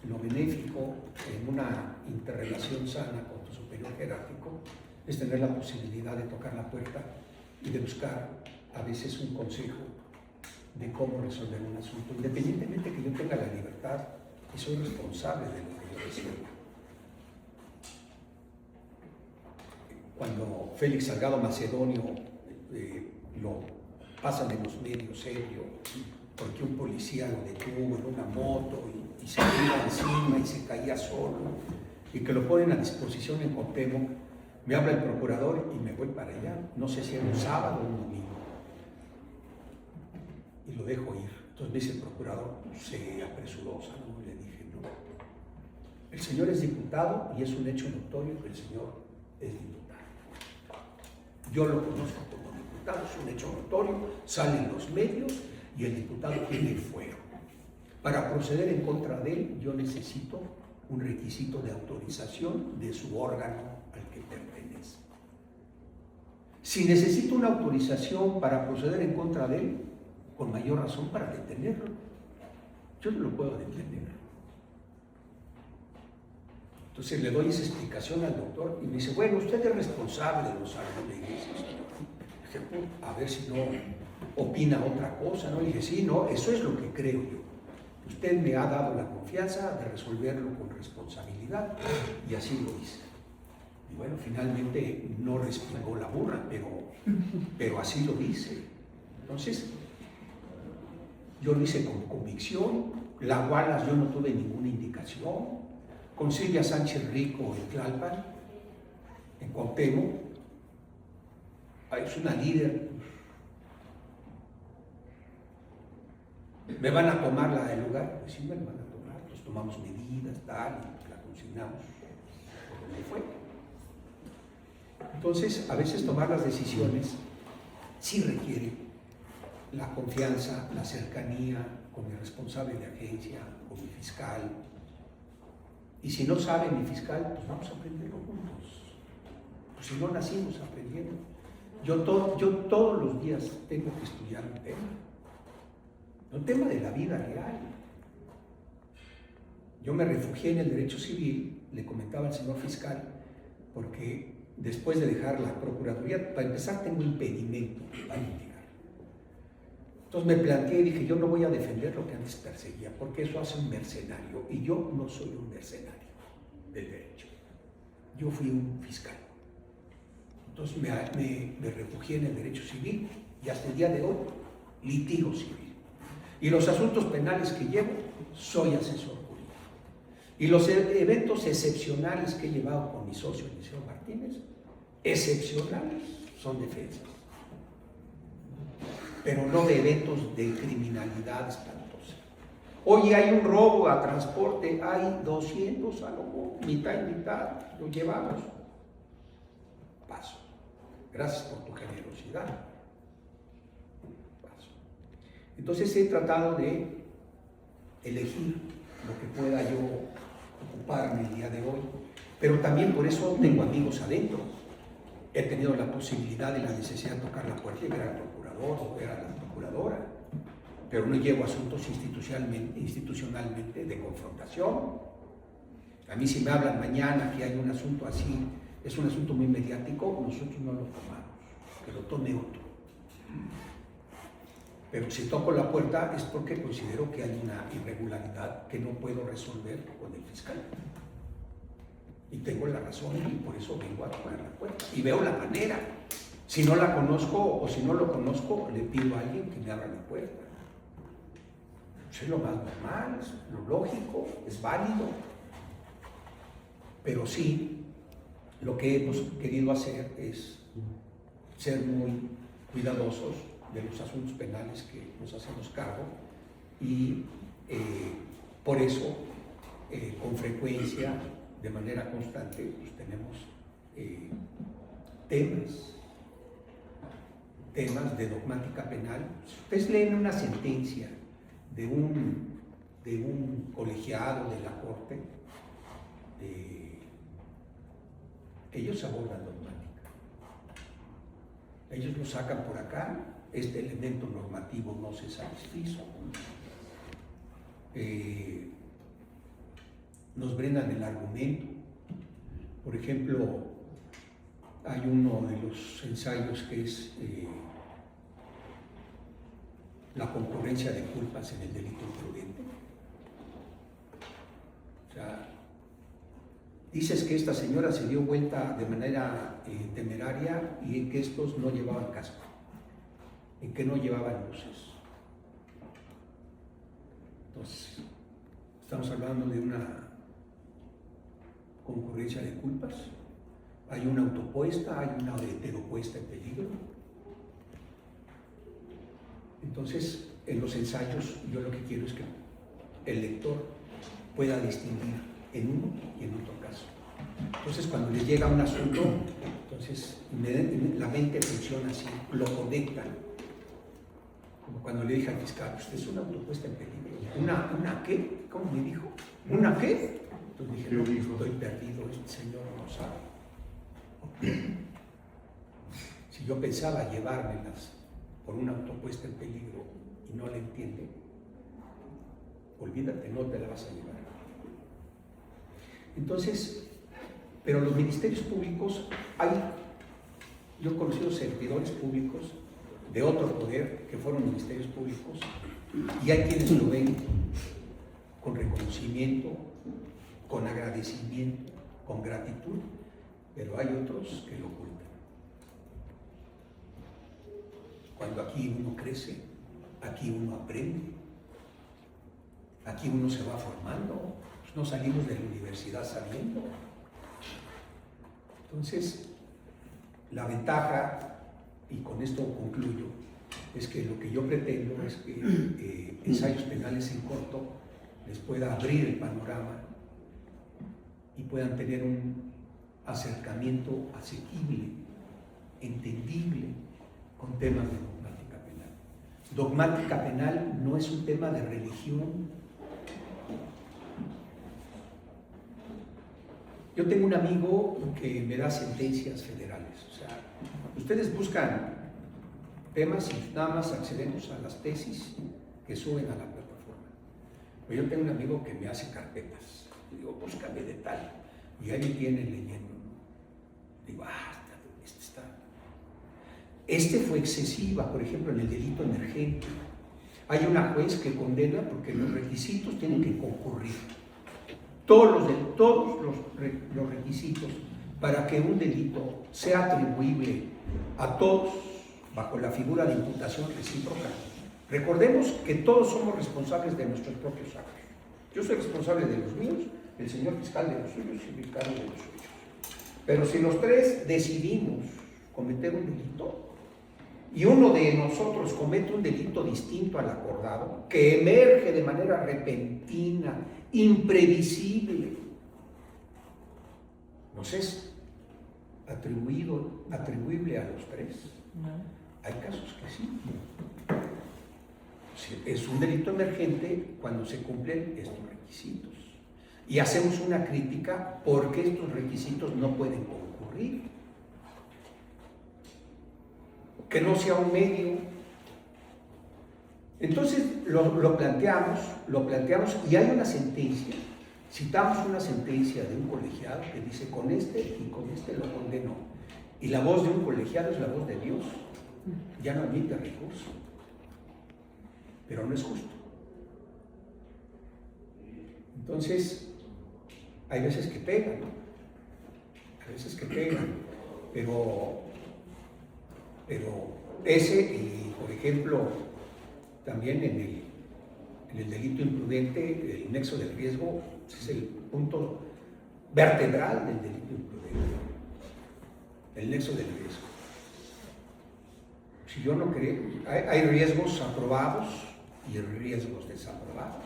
A: lo benéfico en una interrelación sana con tu superior jerárquico es tener la posibilidad de tocar la puerta y de buscar a veces un consejo de cómo resolver un asunto, independientemente que yo tenga la libertad y soy responsable de lo que yo resuelva. Cuando Félix Salgado Macedonio lo pasan en los medios serio, porque un policía lo detuvo en una moto y se iba encima y se caía solo, y que lo ponen a disposición en Cuauhtémoc, me habla el procurador y me voy para allá, no sé si era un sábado o un domingo, y lo dejo ir. Entonces me dice el procurador, se apresuró, ¿no? Y le dije, no, el señor es diputado y es un hecho notorio que el señor es diputado. Yo lo conozco como diputado, es un hecho notorio, salen los medios y el diputado tiene el fuero. Para proceder en contra de él, yo necesito un requisito de autorización de su órgano al que pertenece. Si necesito una autorización para proceder en contra de él, con mayor razón para detenerlo. Yo no lo puedo detener. Entonces le doy esa explicación al doctor y me dice, bueno, usted es responsable de los actos de iglesia. Dije, a ver si no opina otra cosa, ¿no? Y dije, sí, no, eso es lo que creo yo. Usted me ha dado la confianza de resolverlo con responsabilidad y así lo hice. Y bueno, finalmente no respingó la burra, pero así lo hice. Entonces, yo lo hice con convicción. La Wallace yo no tuve ninguna indicación. Con Silvia Sánchez Rico en Tlalpan, en Cuauhtémoc, es una líder. ¿Me van a tomar la del lugar? Pues sí, me la van a tomar. Pues tomamos medidas, tal, y la consignamos. ¿Cómo fue? Entonces, a veces tomar las decisiones sí requiere la confianza, la cercanía con mi responsable de agencia, con mi fiscal. Y si no sabe mi fiscal, pues vamos a aprenderlo juntos. Pues si no nacimos aprendiendo. Yo todos los días tengo que estudiar un tema de la vida real. Yo me refugié en el derecho civil, le comentaba al señor fiscal, porque después de dejar la procuraduría, para empezar tengo impedimento para litigar. Entonces me planteé y dije, yo no voy a defender lo que antes perseguía, porque eso hace un mercenario, y yo no soy un mercenario del derecho. Yo fui un fiscal. Entonces me refugié en el derecho civil y hasta el día de hoy litigo civil. Y los asuntos penales que llevo, soy asesor jurídico. Y los eventos excepcionales que he llevado con mi socio, Eliseo Martínez, excepcionales, son defensas. Pero no de eventos de criminalidad espantosa. Hoy hay un robo a transporte, hay 200 a lo mitad y mitad, lo llevamos. Paso. Gracias por tu generosidad. Paso. Entonces he tratado de elegir lo que pueda yo ocuparme el día de hoy, pero también por eso tengo amigos adentro. He tenido la posibilidad y la necesidad de tocar la puerta y ver al procurador o ver a la procuradora, pero no llevo asuntos institucionalmente de confrontación. A mí si me hablan mañana que hay un asunto así, es un asunto muy mediático, nosotros no lo tomamos, que lo tome otro. Pero si toco la puerta es porque considero que hay una irregularidad que no puedo resolver con el fiscal. Y tengo la razón y por eso vengo a tocar la puerta. Y veo la manera. Si no la conozco o si no lo conozco, le pido a alguien que me abra la puerta. Eso es lo más normal, es lo lógico, es válido. Pero sí, lo que hemos querido hacer es ser muy cuidadosos de los asuntos penales que nos hacemos cargo y por eso con frecuencia, de manera constante, pues tenemos temas de dogmática penal. Ustedes leen una sentencia de un colegiado de la Corte, ellos abordan dogmática. Ellos lo sacan por acá, este elemento normativo no se satisfizo. Nos brindan el argumento. Por ejemplo, hay uno de los ensayos que es la concurrencia de culpas en el delito imprudente. O sea, dices que esta señora se dio vuelta de manera temeraria y que estos no llevaban casco, y que no llevaban luces. Entonces, estamos hablando de una concurrencia de culpas. Hay una autopuesta, hay una heteropuesta en peligro. Entonces, en los ensayos, yo lo que quiero es que el lector pueda distinguir en uno y en otro caso. Entonces, cuando les llega un asunto, entonces la mente funciona así, lo conectan. Como cuando le dije al fiscal, usted es una autopuesta en peligro. ¿Una qué? ¿Cómo me dijo? ¿Una qué? Entonces dije, no, estoy perdido, este señor no sabe. Si yo pensaba llevármelas por una autopuesta en peligro y no la entiende, olvídate, no te la vas a llevar. Entonces, pero los ministerios públicos, yo he conocido servidores públicos de otro poder que fueron ministerios públicos, y hay quienes lo ven con reconocimiento, con agradecimiento, con gratitud, pero hay otros que lo ocultan. Cuando aquí uno crece, aquí uno aprende, aquí uno se va formando, pues no salimos de la universidad sabiendo. Entonces, la ventaja, y con esto concluyo, es que lo que yo pretendo es que ensayos penales en corto les pueda abrir el panorama y puedan tener un acercamiento asequible, entendible, con temas de dogmática penal. Dogmática penal no es un tema de religión. Yo tengo un amigo que me da sentencias federales. O sea, ustedes buscan temas y nada más accedemos a las tesis que suben a la plataforma. Pero yo tengo un amigo que me hace carpetas. Le digo, búscame de tal. Y ahí me tienen leyendo. Digo, este fue excesiva, por ejemplo, en el delito emergente. Hay una juez que condena porque los requisitos tienen que concurrir. Todos los requisitos para que un delito sea atribuible a todos bajo la figura de imputación recíproca. Recordemos que todos somos responsables de nuestros propios actos. Yo soy responsable de los míos, el señor fiscal de los suyos y Ricardo de los suyos. Pero si los tres decidimos cometer un delito y uno de nosotros comete un delito distinto al acordado, que emerge de manera repentina, imprevisible, ¿nos es atribuible a los tres? No. Hay casos que sí. Es un delito emergente cuando se cumplen estos requisitos. Y hacemos una crítica porque estos requisitos no pueden concurrir. Que no sea un medio. Entonces lo planteamos y hay una sentencia, citamos una sentencia de un colegiado que dice con este y con este lo condenó. Y la voz de un colegiado es la voz de Dios, ya no admite recurso, pero no es justo. Entonces, hay veces que pegan, pero ese, y por ejemplo, también en el delito imprudente, el nexo del riesgo es el punto vertebral del delito imprudente, el nexo del riesgo. Si yo no creo, hay riesgos aprobados y riesgos desaprobados.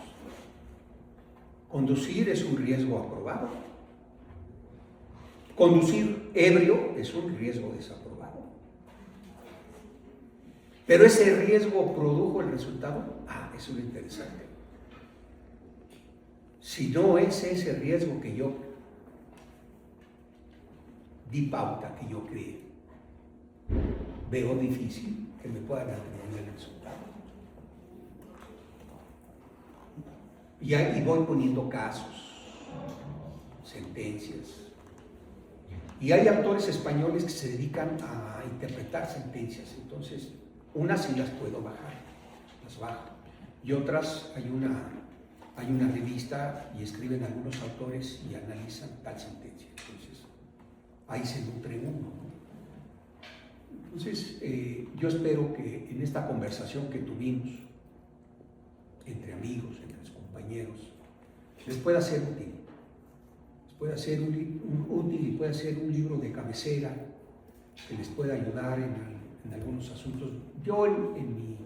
A: Conducir es un riesgo aprobado. Conducir ebrio es un riesgo desaprobado. Pero ese riesgo produjo el resultado. Eso es lo interesante. Si no es ese riesgo que yo di pauta, que yo creé, veo difícil que me puedan atribuir el resultado. Y ahí voy poniendo casos, sentencias. Y hay autores españoles que se dedican a interpretar sentencias. Entonces, unas sí las puedo bajar, las bajo. Y otras, hay una revista y escriben algunos autores y analizan tal sentencia. Entonces, ahí se nutre uno, ¿no? Entonces, yo espero que en esta conversación que tuvimos entre amigos, entre compañeros, les pueda ser útil. Les pueda ser útil y pueda ser un libro de cabecera que les pueda ayudar en algunos asuntos. Yo, en mi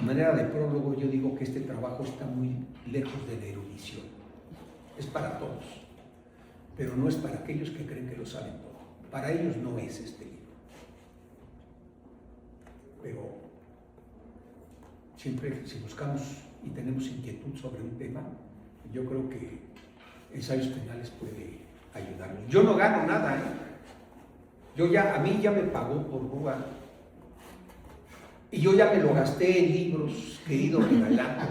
A: manera de prólogo, yo digo que este trabajo está muy lejos de la erudición. Es para todos, pero no es para aquellos que creen que lo saben todo. Para ellos no es este libro. Pero siempre, si buscamos y tenemos inquietud sobre un tema, yo creo que ensayos penales puede ayudarnos. Yo no gano nada, a mí ya me pagó por Google. Y yo ya me lo gasté en libros que he ido regalando.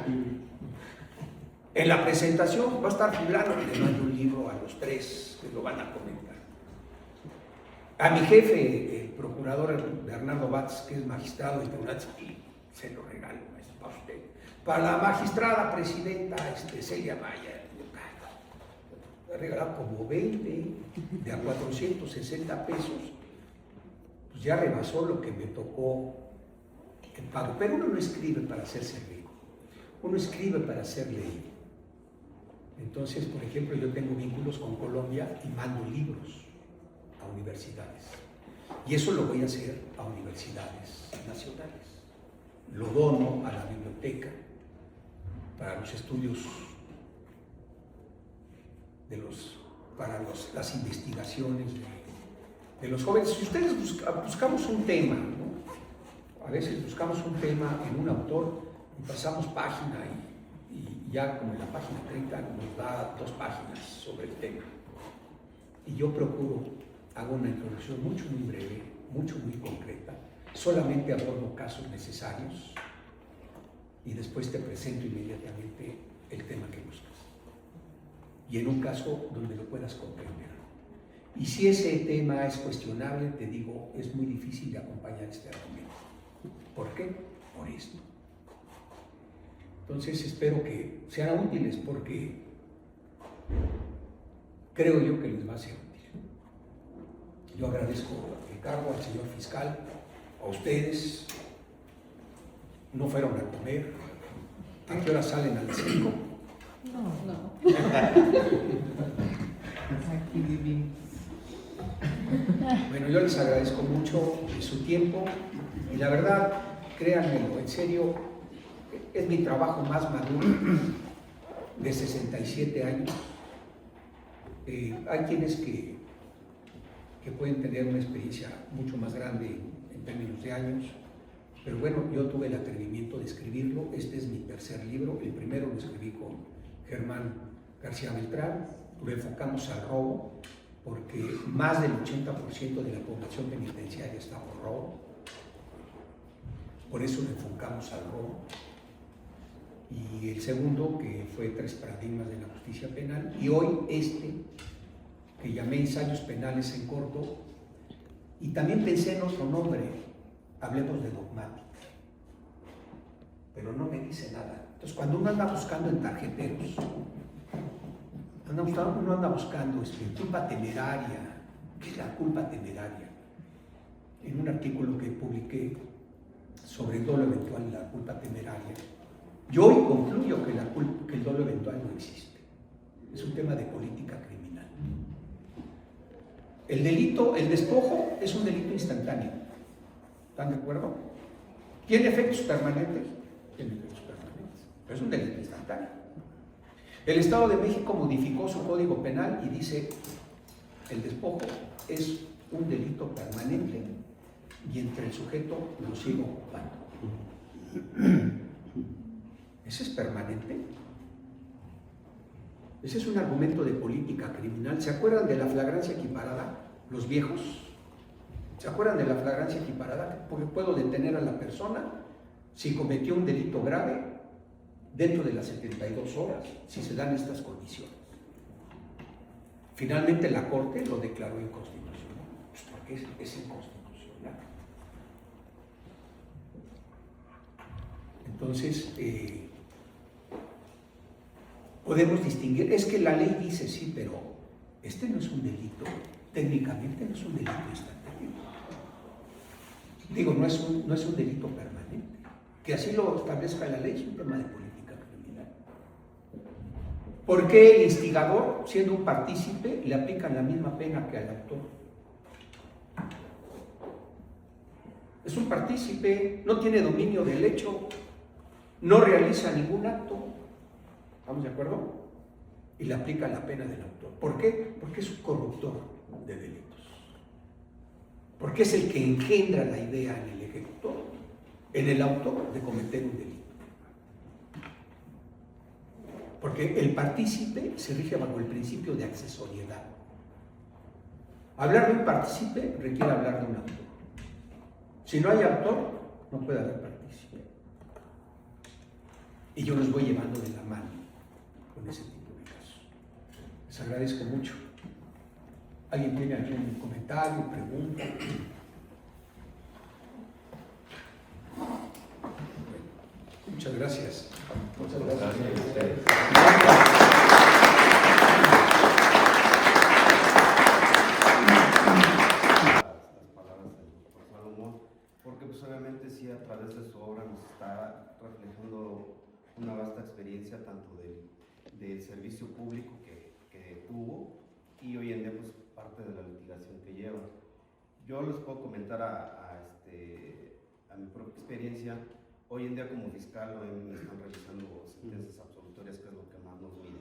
A: En la presentación va a estar fulano, le mando un libro a los tres que lo van a comentar. A mi jefe, el procurador Bernardo Batz, que es magistrado del tribunal, se lo regalo, es para usted. Para la magistrada presidenta Celia Maya, le he regalado como 20 de a 460 pesos, pues ya rebasó lo que me tocó el pago. Pero uno no escribe para hacerse rico, uno escribe para ser leído. Entonces, por ejemplo, yo tengo vínculos con Colombia y mando libros a universidades. Y eso lo voy a hacer a universidades nacionales. Lo dono a la biblioteca para los estudios para las investigaciones de los jóvenes. Si ustedes buscamos un tema, ¿no? A veces buscamos un tema en un autor y pasamos página y ya como en la página 30 nos da 2 páginas sobre el tema. Y yo procuro, hago una introducción muy breve, muy concreta, solamente abordo casos necesarios y después te presento inmediatamente el tema que buscas. Y en un caso donde lo puedas comprender. Y si ese tema es cuestionable, te digo, es muy difícil de acompañar este argumento. ¿Por qué? Por esto. Entonces espero que sean útiles porque creo yo que les va a ser útil. Yo agradezco a Ricardo, al señor fiscal, a ustedes. No fueron a comer. ¿A qué hora salen? ¿A las 5?
B: No. Aquí vivimos.
A: Bueno, yo les agradezco mucho su tiempo y la verdad, créanmelo, en serio, es mi trabajo más maduro de 67 años. Hay quienes que pueden tener una experiencia mucho más grande en términos de años, pero bueno, yo tuve el atrevimiento de escribirlo. Este es mi tercer libro. El primero lo escribí con Germán García Beltrán. Lo enfocamos al robo, porque más del 80% de la población penitenciaria está por robo. Por eso lo enfocamos al robo. Y el segundo, que fue 3 paradigmas de la justicia penal. Y hoy que llamé Ensayos penales en corto. Y también pensé en otro nombre, hablemos de dogmática. Pero no me dice nada. Entonces, cuando uno anda buscando en tarjeteros, uno anda buscando culpa temeraria. ¿Qué es la culpa temeraria? En un artículo que publiqué sobre el dolo eventual y la culpa temeraria, yo hoy concluyo que el dolo eventual no existe. Es un tema de política criminal. El delito, el despojo, es un delito instantáneo. ¿Están de acuerdo? ¿Tiene efectos permanentes? Tiene efectos permanentes, pero es un delito instantáneo. El Estado de México modificó su código penal y dice el despojo es un delito permanente y entre el sujeto lo sigue ocupando. ¿Ese es permanente? Ese es un argumento de política criminal. ¿Se acuerdan de la flagrancia equiparada? Los viejos. ¿Se acuerdan de la flagrancia equiparada? Porque puedo detener a la persona si cometió un delito grave dentro de las 72 horas, si se dan estas condiciones. Finalmente la Corte lo declaró inconstitucional, pues porque es inconstitucional. Entonces, podemos distinguir, es que la ley dice sí, pero este no es un delito, técnicamente no es un delito instantáneo. Digo, no es un delito permanente. Que así lo establezca la ley es un tema de política criminal. ¿Por qué el instigador, siendo un partícipe, le aplican la misma pena que al autor? Es un partícipe, no tiene dominio del hecho, no realiza ningún acto. ¿Estamos de acuerdo? Y le aplica la pena del autor. ¿Por qué? Porque es un corruptor de delitos. Porque es el que engendra la idea en el ejecutor, en el autor, de cometer un delito. Porque el partícipe se rige bajo el principio de accesoriedad. Hablar de un partícipe requiere hablar de un autor. Si no hay autor, no puede haber partícipe. Y yo los voy llevando de la mano. con ese tipo de casos. Les agradezco mucho. ¿Alguien tiene algún comentario, pregunta? Muchas gracias.
C: Muchas gracias. Las palabras del doctor Salomón, porque pues obviamente sí, a través de su obra nos está reflejando una vasta experiencia tanto del servicio público que tuvo y hoy en día pues parte de la litigación que lleva. Yo les puedo comentar a mi propia experiencia. Hoy en día como fiscal me están revisando sentencias absolutorias, que es lo que más nos mide.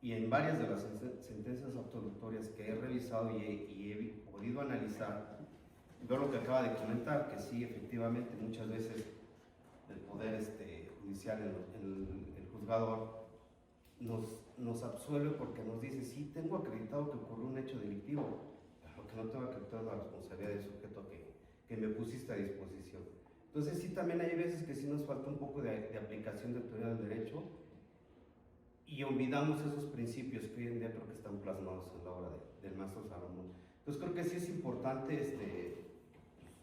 C: Y en varias de las sentencias absolutorias que he revisado y he podido analizar, veo lo que acaba de comentar, que sí, efectivamente, muchas veces el poder judicial, el juzgador, nos absuelve porque nos dice, sí, tengo acreditado que ocurrió un hecho delictivo, pero que no tengo acreditado la responsabilidad del sujeto que me pusiste a disposición. Entonces sí, también hay veces que sí nos falta un poco de aplicación de teoría del derecho y olvidamos esos principios que hoy en día creo que están plasmados en la obra del maestro Salomón. Entonces creo que sí es importante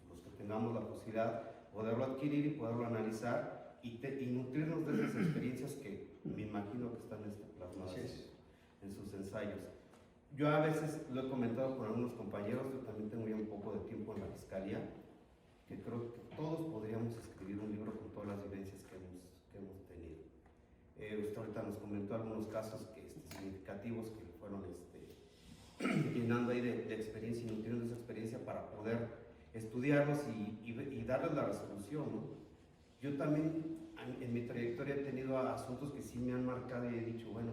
C: los que tengamos la posibilidad poderlo adquirir y poderlo analizar y nutrirnos de esas experiencias que me imagino que están plasmadas en sus ensayos. Yo a veces lo he comentado con algunos compañeros, yo también tengo ya un poco de tiempo en la fiscalía, que creo que todos podríamos escribir un libro con todas las vivencias que hemos tenido. Usted ahorita nos comentó algunos casos significativos que fueron llenando ahí de experiencia y nutriendo esa experiencia para poder estudiarlos y darles la resolución, ¿no? Yo también en mi trayectoria he tenido asuntos que sí me han marcado y he dicho, bueno,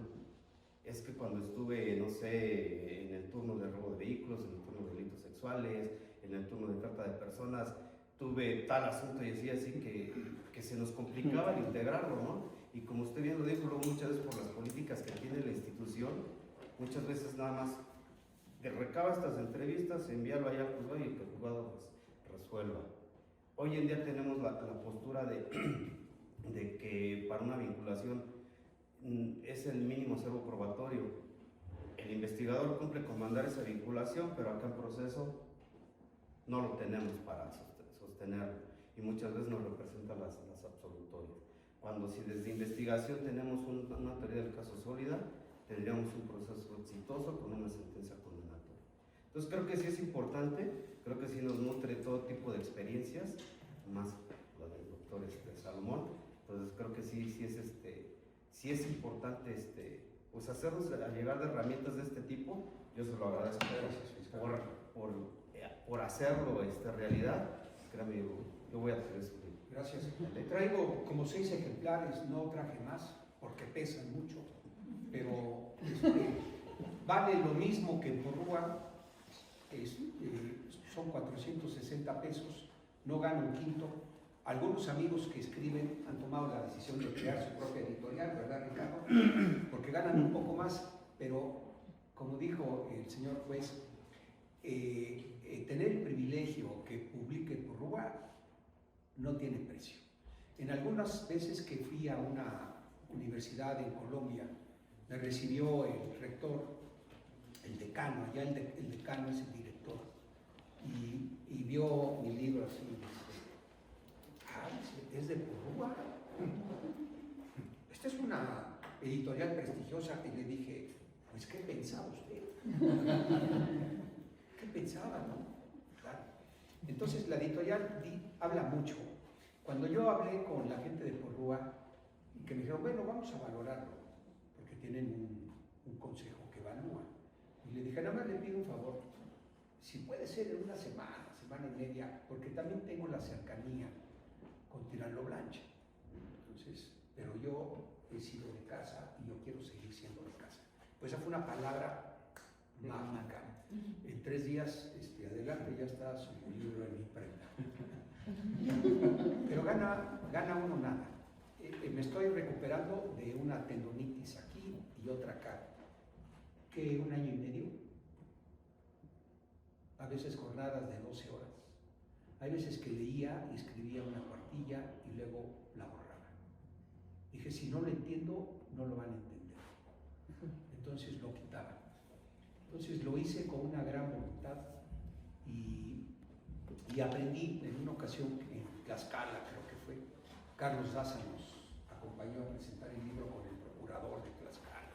C: es que cuando estuve, no sé, en el turno de robo de vehículos, en el turno de delitos sexuales, en el turno de trata de personas, tuve tal asunto y así que se nos complicaba el integrarlo, ¿no? Y como usted bien lo dijo, luego muchas veces por las políticas que tiene la institución, muchas veces nada más recaba estas entrevistas, enviarlo allá al juzgado y que el juzgado resuelva. Hoy en día tenemos la postura de que para una vinculación es el mínimo acervo probatorio. El investigador cumple con mandar esa vinculación, pero acá en proceso no lo tenemos para sostenerlo y muchas veces nos representan las absolutorias. Cuando si desde investigación tenemos una teoría del caso sólida, tendríamos un proceso exitoso con una sentencia condenatoria. Entonces creo que sí es importante, creo que sí nos nutre todo tipo de experiencias, más la del doctor Salomón. Entonces creo que sí es importante pues hacernos llegar de herramientas de este tipo. Yo se lo agradezco por hacerlo realidad. Créame, yo voy a hacer eso.
A: Gracias. Le traigo como 6 ejemplares, no traje más porque pesan mucho, pero vale lo mismo que en Porrúa, son 460 pesos, no gano un quinto. Algunos amigos que escriben han tomado la decisión de crear su propia editorial, ¿verdad, Ricardo? Porque ganan un poco más, pero como dijo el señor juez, tener el privilegio que publique Porrúa no tiene precio. En algunas veces que fui a una universidad en Colombia, me recibió el rector, el decano, allá el decano es el director, y vio mi libro así y dice, es de Porrúa. Esta es una editorial prestigiosa. Y le dije, pues, ¿qué pensaba usted? ¿Qué pensaba, no? Claro. Entonces, la editorial habla mucho. Cuando yo hablé con la gente de Porrúa, que me dijeron, bueno, vamos a valorarlo, porque tienen un consejo que evalúa. Y le dije, nada más le pido un favor, si puede ser en una semana y media, porque también tengo la cercanía con Tirano Blanche. Entonces, pero yo he sido de casa y yo quiero seguir siendo de casa. Pues esa fue una palabra mágica. En 3 días, adelante, ya está su libro en imprenta. Pero gana uno nada. Me estoy recuperando de una tendonitis aquí y otra acá. ¿Qué? 1 año y medio. A veces jornadas de 12 horas. Hay veces que leía y escribía una cuartilla y luego la borraba. Dije, si no lo entiendo, no lo van a entender. entonces lo quitaban. Entonces lo hice con una gran voluntad y aprendí en una ocasión en Tlaxcala, creo que fue, Carlos Daza nos acompañó a presentar el libro con el procurador de Tlaxcala.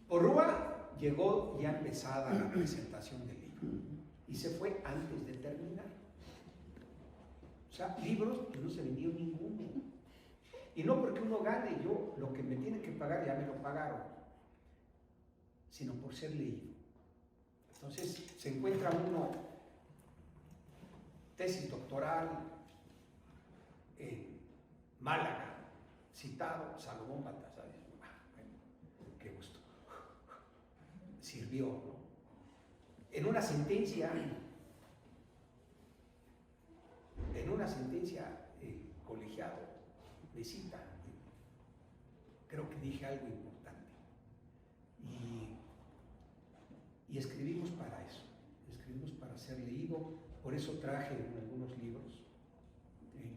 A: Porrúa llegó ya empezada la presentación del libro y se fue antes de terminar. O sea, libros que no se vendió ninguno. Y no porque uno gane, yo lo que me tienen que pagar ya me lo pagaron, sino por ser leído. Entonces se encuentra uno tesis doctoral en Málaga, citado Salomón Baltasar. Bueno, qué gusto. Sirvió, ¿no? En una sentencia, el colegiado me cita. Creo que dije algo importante. Y escribimos para eso, escribimos para ser leído. Por eso traje algunos libros,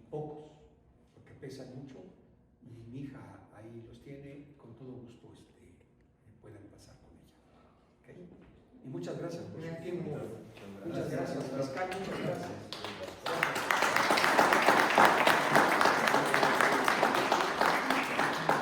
A: pocos, porque pesan mucho, y mi hija ahí los tiene, con todo gusto pueden pasar con ella. ¿Okay? Y muchas gracias por su tiempo. Muchas gracias, Pascal, muchas gracias.